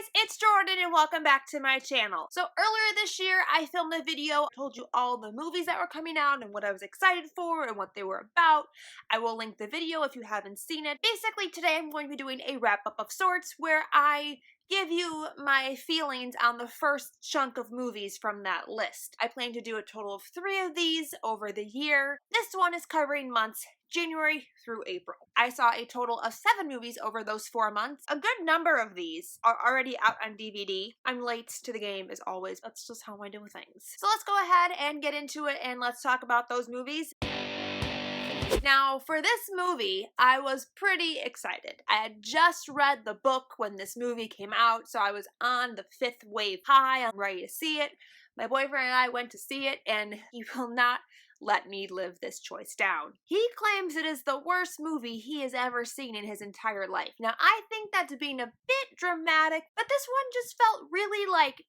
guys, it's Jordan and welcome back to my channel. So earlier this year, I filmed a video, told you all the movies that were coming out and what I was excited for and what they were about. I will link the video if you haven't seen it. Basically, today I'm going to be doing a wrap-up of sorts where I give you my feelings on the first chunk of movies from that list. I plan to do a total of 3 of these over the year. This one is covering months January through April. I saw a total of 7 movies over those 4 months. A good number of these are already out on DVD. I'm late to the game as always. That's just how I do things. So let's go ahead and get into it and let's talk about those movies. Now, for this movie, I was pretty excited. I had just read the book when this movie came out, so I was on the 5th wave high. I'm ready to see it. My boyfriend and I went to see it, and he will not let me live this choice down. He claims it is the worst movie he has ever seen in his entire life. Now, I think that's being a bit dramatic, but this one just felt really like,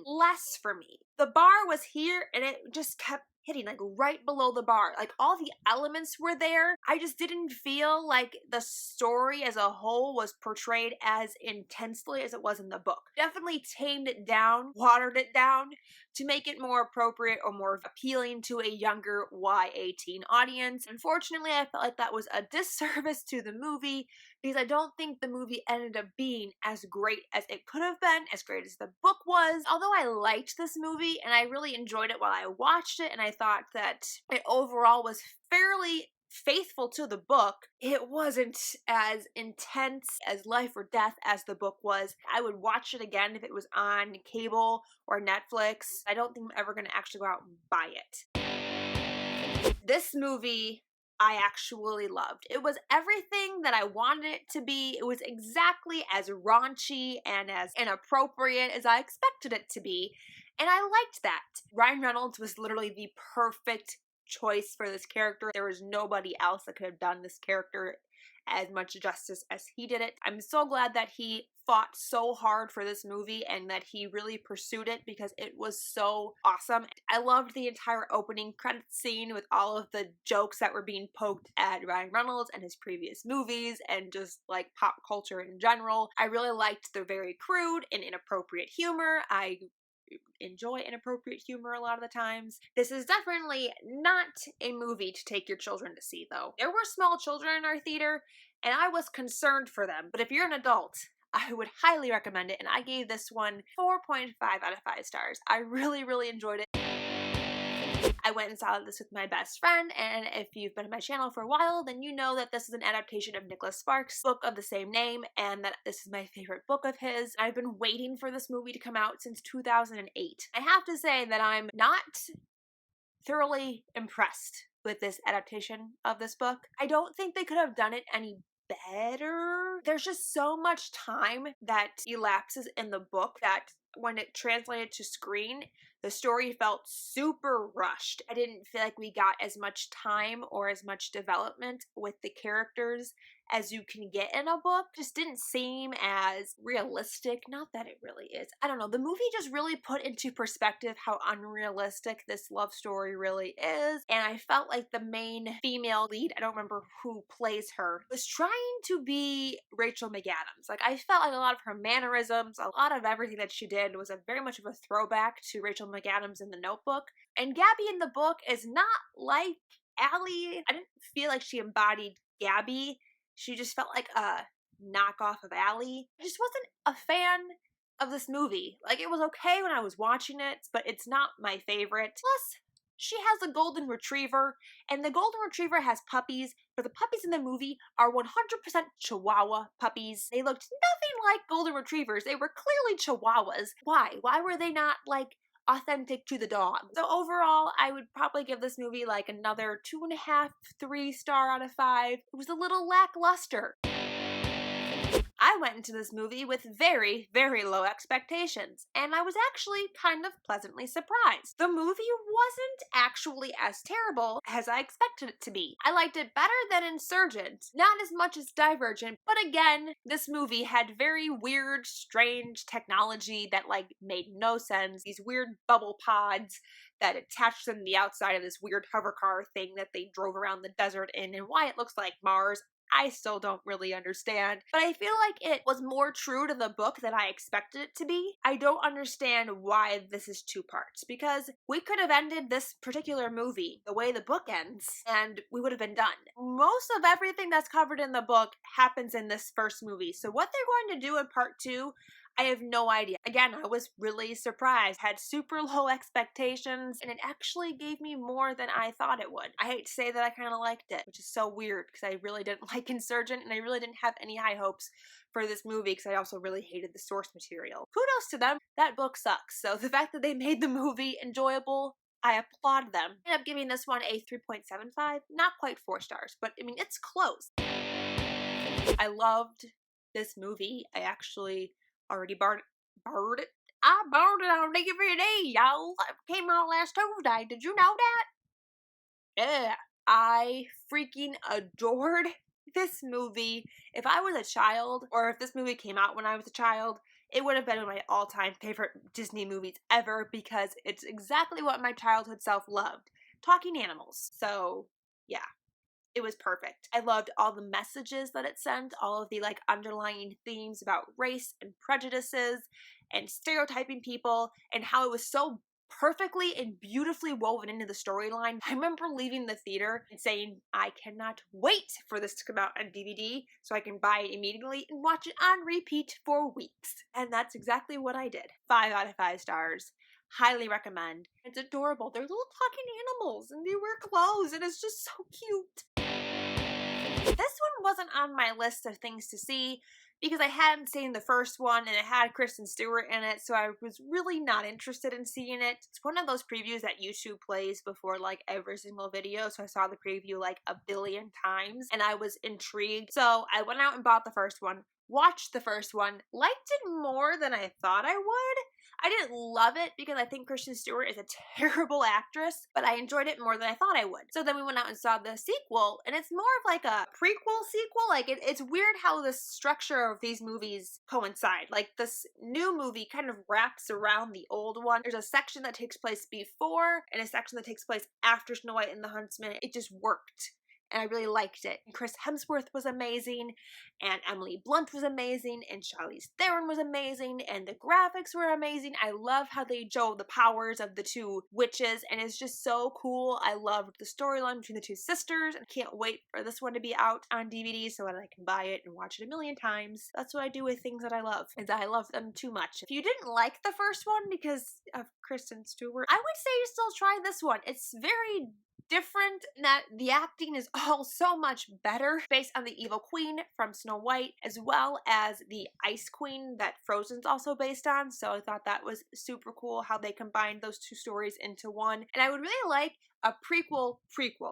less for me. The bar was here, and it just kept hitting like right below the bar. Like all the elements were there. I just didn't feel like the story as a whole was portrayed as intensely as it was in the book. Definitely tamed it down, watered it down to make it more appropriate or more appealing to a younger Y18 audience. Unfortunately, I felt like that was a disservice to the movie because I don't think the movie ended up being as great as it could have been, as great as the book was. Although I liked this movie and I really enjoyed it while I watched it, and I thought that it overall was fairly faithful to the book, it wasn't as intense as life or death as the book was. I would watch it again if it was on cable or Netflix. I don't think I'm ever going to actually go out and buy it. This movie I actually loved. It was everything that I wanted it to be. It was exactly as raunchy and as inappropriate as I expected it to be, and I liked that. Ryan Reynolds was literally the perfect choice for this character. There was nobody else that could have done this character as much justice as he did it. I'm so glad that he fought so hard for this movie and that he really pursued it because it was so awesome. I loved the entire opening credits scene with all of the jokes that were being poked at Ryan Reynolds and his previous movies and just like pop culture in general. I really liked the very crude and inappropriate humor. I enjoy inappropriate humor a lot of the times. This is definitely not a movie to take your children to see, though. There were small children in our theater, and I was concerned for them. But if you're an adult, I would highly recommend it, and I gave this one 4.5 out of 5 stars. I really, really enjoyed it. I went and saw this with my best friend, and if you've been on my channel for a while, then you know that this is an adaptation of Nicholas Sparks' book of the same name, and that this is my favorite book of his. I've been waiting for this movie to come out since 2008. I have to say that I'm not thoroughly impressed with this adaptation of this book. I don't think they could have done it any better. There's just so much time that elapses in the book that when it translated to screen, the story felt super rushed. I didn't feel like we got as much time or as much development with the characters as you can get in a book. Just didn't seem as realistic. Not that it really is. I don't know. The movie just really put into perspective how unrealistic this love story really is. And I felt like the main female lead, I don't remember who plays her, was trying to be Rachel McAdams. Like, I felt like a lot of her mannerisms, a lot of everything that she did was a very much of a throwback to Rachel McAdams in The Notebook. And Gabby in the book is not like Allie. I didn't feel like she embodied Gabby. She just felt like a knockoff of Allie. I just wasn't a fan of this movie. Like, it was okay when I was watching it, but it's not my favorite. Plus, she has a golden retriever, and the golden retriever has puppies, but the puppies in the movie are 100% Chihuahua puppies. They looked nothing like golden retrievers. They were clearly Chihuahuas. Why? Why were they not, like, authentic to the dog? So overall, I would probably give this movie like another 2.5, 3 star out of 5. It was a little lackluster. I went into this movie with very, very low expectations, and I was actually kind of pleasantly surprised. The movie wasn't actually as terrible as I expected it to be. I liked it better than Insurgent, not as much as Divergent, but again, this movie had very weird, strange technology that like made no sense. These weird bubble pods that attached them to the outside of this weird hover car thing that they drove around the desert in, and why it looks like Mars, I still don't really understand. But I feel like it was more true to the book than I expected it to be. I don't understand why this is 2 parts, because we could have ended this particular movie the way the book ends, and we would have been done. Most of everything that's covered in the book happens in this first movie, so what they're going to do in part 2, I have no idea. Again, I was really surprised. Had super low expectations, and it actually gave me more than I thought it would. I hate to say that I kind of liked it, which is so weird because I really didn't like Insurgent, and I really didn't have any high hopes for this movie because I also really hated the source material. Kudos to them. That book sucks. So the fact that they made the movie enjoyable, I applaud them. I ended up giving this one a 3.75. Not quite 4 stars, but I mean, it's close. I loved this movie. I actually already borrowed it. I borrowed it on DVD, y'all. It came out last Tuesday. Did you know that? Yeah. I freaking adored this movie. If I was a child, or if this movie came out when I was a child, it would have been one of my all-time favorite Disney movies ever because it's exactly what my childhood self loved. Talking animals. So, yeah. It was perfect. I loved all the messages that it sent, all of the like underlying themes about race and prejudices and stereotyping people, and how it was so perfectly and beautifully woven into the storyline. I remember leaving the theater and saying, I cannot wait for this to come out on DVD so I can buy it immediately and watch it on repeat for weeks. And that's exactly what I did. 5 out of 5 stars. Highly recommend. It's adorable. They're little talking animals and they wear clothes and it's just so cute. This one wasn't on my list of things to see because I hadn't seen the first one and it had Kristen Stewart in it, so I was really not interested in seeing it. It's one of those previews that YouTube plays before like every single video, so I saw the preview like a billion times and I was intrigued. So I went out and bought the first one, watched the first one, liked it more than I thought I would. I didn't love it because I think Kristen Stewart is a terrible actress, but I enjoyed it more than I thought I would. So then we went out and saw the sequel, and it's more of like a prequel sequel. Like it's weird how the structure of these movies coincide. Like this new movie kind of wraps around the old one. There's a section that takes place before and a section that takes place after Snow White and the Huntsman. It just worked. And I really liked it. And Chris Hemsworth was amazing, and Emily Blunt was amazing, and Charlize Theron was amazing, and the graphics were amazing. I love how they show the powers of the 2 witches, and it's just so cool. I loved the storyline between the 2 sisters, and can't wait for this one to be out on DVD so that I can buy it and watch it a million times. That's what I do with things that I love, is I love them too much. If you didn't like the first one because of Kristen Stewart, I would say still try this one. It's very different in that the acting is all so much better based on the evil queen from Snow White as well as the ice queen that Frozen's also based on. So I thought that was super cool how they combined those 2 stories into one. And I would really like a prequel.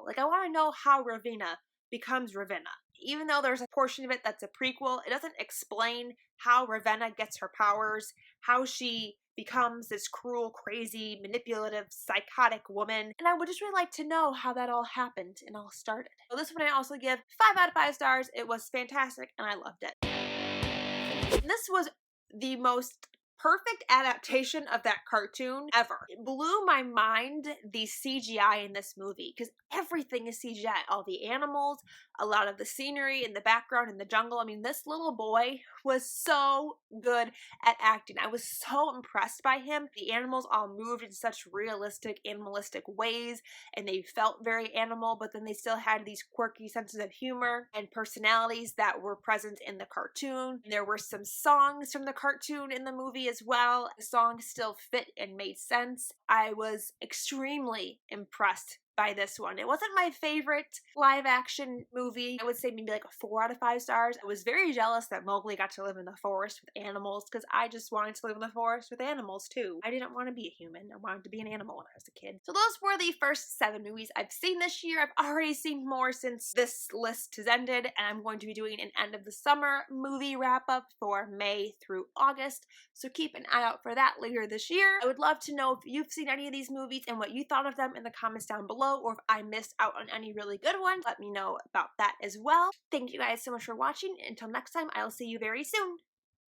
Like I want to know how Ravenna becomes Ravenna. Even though there's a portion of it that's a prequel, it doesn't explain how Ravenna gets her powers, how she becomes this cruel, crazy, manipulative, psychotic woman. And I would just really like to know how that all happened and all started. So this one I also give 5 out of 5 stars. It was fantastic and I loved it. And this was the most perfect adaptation of that cartoon ever. It blew my mind, the CGI in this movie, because everything is CGI. All the animals, a lot of the scenery in the background in the jungle. I mean, this little boy was so good at acting. I was so impressed by him. The animals all moved in such realistic, animalistic ways, and they felt very animal, but then they still had these quirky senses of humor and personalities that were present in the cartoon. And there were some songs from the cartoon in the movie as well. The songs still fit and made sense. I was extremely impressed by this one. It wasn't my favorite live action movie. I would say maybe like a 4 out of 5 stars. I was very jealous that Mowgli got to live in the forest with animals because I just wanted to live in the forest with animals too. I didn't want to be a human. I wanted to be an animal when I was a kid. So those were the first 7 movies I've seen this year. I've already seen more since this list has ended, and I'm going to be doing an end of the summer movie wrap up for May through August. So keep an eye out for that later this year. I would love to know if you've seen any of these movies and what you thought of them in the comments down below, or if I missed out on any really good ones, let me know about that as well. Thank you guys so much for watching. Until next time, I'll see you very soon.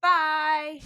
Bye!